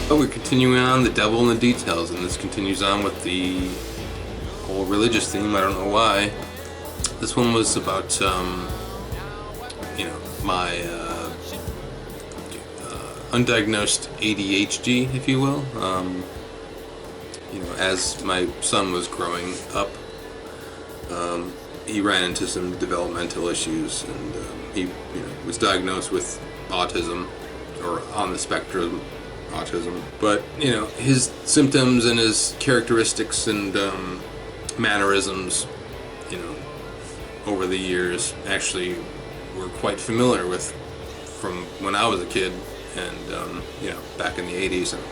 But we're continuing on the devil in the details, and this continues on with the whole religious theme. I don't know why. This one was about, my undiagnosed ADHD, if you will. As my son was growing up, he ran into some developmental issues, and he was diagnosed with autism, or on the spectrum autism. But his symptoms and his characteristics and mannerisms, over the years actually were quite familiar with from when I was a kid, and back in the 80s. I'm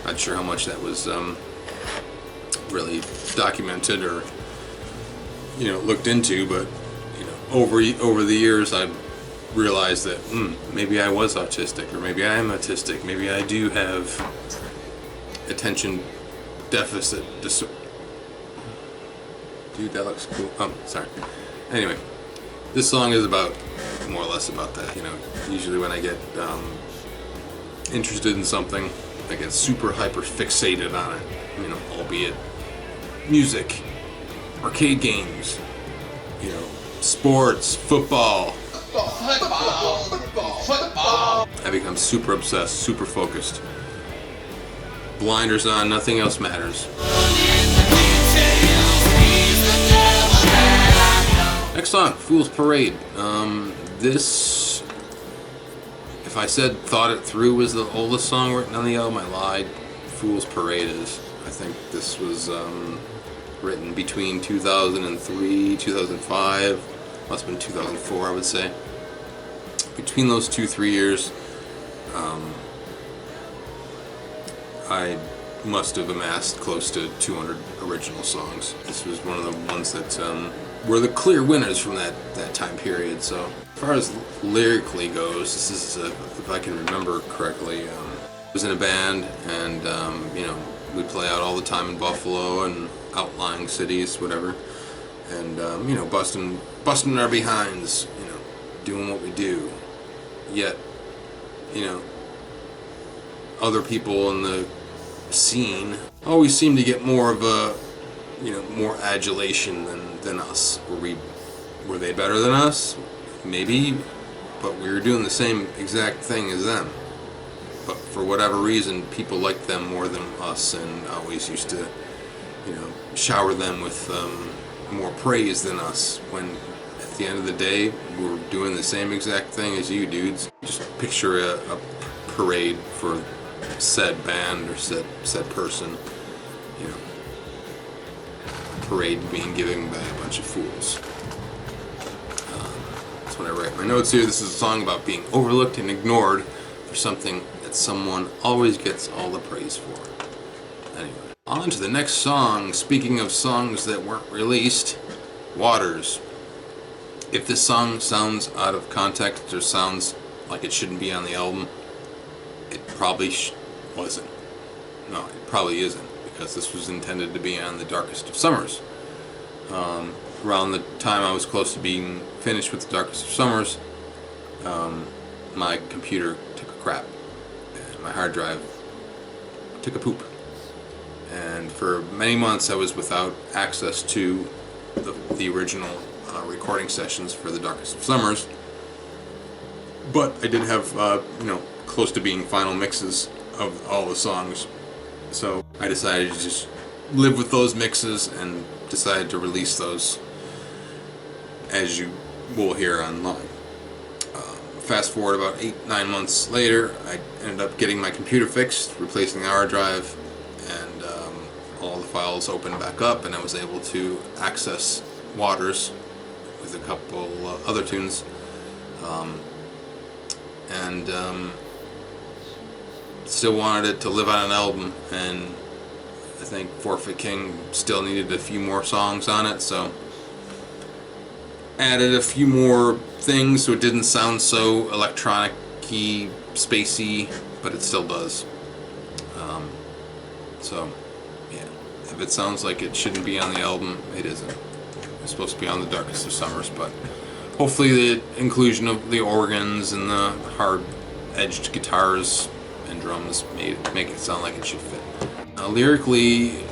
not sure how much that was really documented or looked into, but over the years I realized that maybe I was autistic, or maybe I am autistic, maybe I do have attention deficit disorder. Dude, that looks cool. Oh, sorry. Anyway, this song is about, more or less about that. Usually when I get interested in something, I get super hyper fixated on it, albeit music, arcade games, sports, football. I become super obsessed, super focused. Blinders on, nothing else matters. Next song, Fool's Parade. This, if I said Thought It Through was the oldest song written on the album, I lied. Fool's Parade is. I think this was written between 2003, 2005, must have been 2004, I would say. Between those 2-3 years, I must have amassed close to 200 original songs. This was one of the ones that were the clear winners from that time period. So as far as lyrically goes, this is, if I can remember correctly, I was in a band, and we'd play out all the time in Buffalo and outlying cities, whatever, and busting our behinds, doing what we do. Yet, other people in the scene always seem to get more of a, more adulation than us. Were they better than us? Maybe, but we were doing the same exact thing as them. But for whatever reason, people liked them more than us, and always used to, shower them with more praise than us, when at the end of the day, we're doing the same exact thing as you dudes. Just picture a parade for said band or said person, parade being given by a bunch of fools. That's when I write my notes here. This is a song about being overlooked and ignored for something that someone always gets all the praise for. Anyway, on to the next song. Speaking of songs that weren't released, Waters. If this song sounds out of context or sounds like it shouldn't be on the album, it probably wasn't. No, it probably isn't, because this was intended to be on The Darkest of Summers. Around the time I was close to being finished with The Darkest of Summers, my computer took a crap, and my hard drive took a poop. And for many months I was without access to the original recording sessions for The Darkest of Summers. But I did have, close to being final mixes of all the songs. So I decided to just live with those mixes and decided to release those, as you will hear online. Fast forward about 8-9 months later, I ended up getting my computer fixed, replacing the hard drive, and all the files opened back up, and I was able to access Waters with a couple other tunes. Still wanted it to live on an album, and I think Forfeit King still needed a few more songs on it, so added a few more things so it didn't sound so electronic-y, spacey, but it still does. So yeah, if it sounds like it shouldn't be on the album, it isn't. It's supposed to be on The Darkest of Summers, but hopefully the inclusion of the organs and the hard-edged guitars and drums make it sound like it should fit. Lyrically,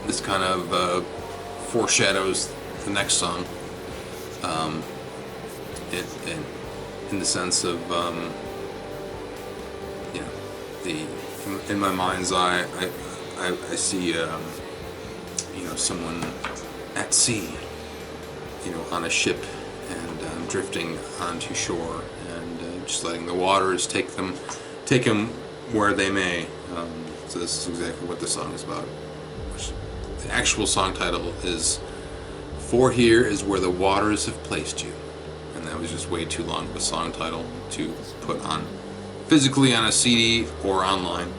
this kind of foreshadows the next song. In the sense of, you know, in my mind's eye, I see, you know, someone at sea, you know, on a ship and drifting onto shore and just letting the waters take them where they may. So this is exactly what the song is about. The actual song title is "For Here Is Where the Waters Have Placed You." That was just way too long of a song title to put on physically on a CD or online,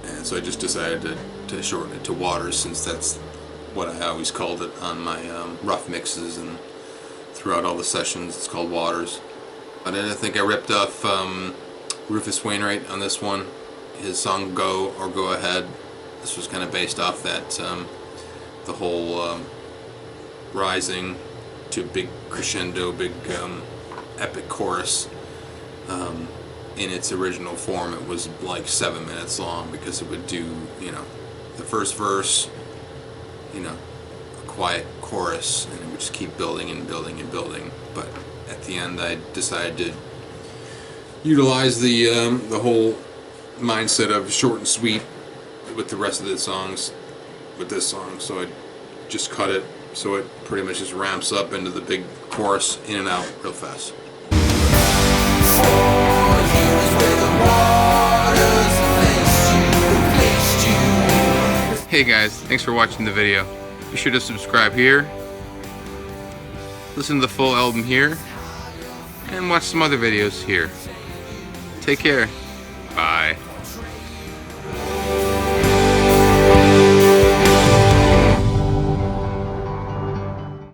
and so I just decided to shorten it to Waters, since that's what I always called it on my rough mixes and throughout all the sessions. It's called Waters. But I think I ripped off Rufus Wainwright on this one. His song "Go" or "Go Ahead." This was kind of based off that the whole rising to big crescendo, big epic chorus. In its original form, it was like 7 minutes long, because it would do, you know, the first verse, you know, a quiet chorus, and it would just keep building and building and building. But at the end, I decided to utilize the whole mindset of short and sweet with the rest of the songs with this song, so I just cut it so it pretty much just ramps up into the big chorus, in and out real fast. Hey guys, thanks for watching the video. Be sure to subscribe here, listen to the full album here, and watch some other videos here. Take care. Bye.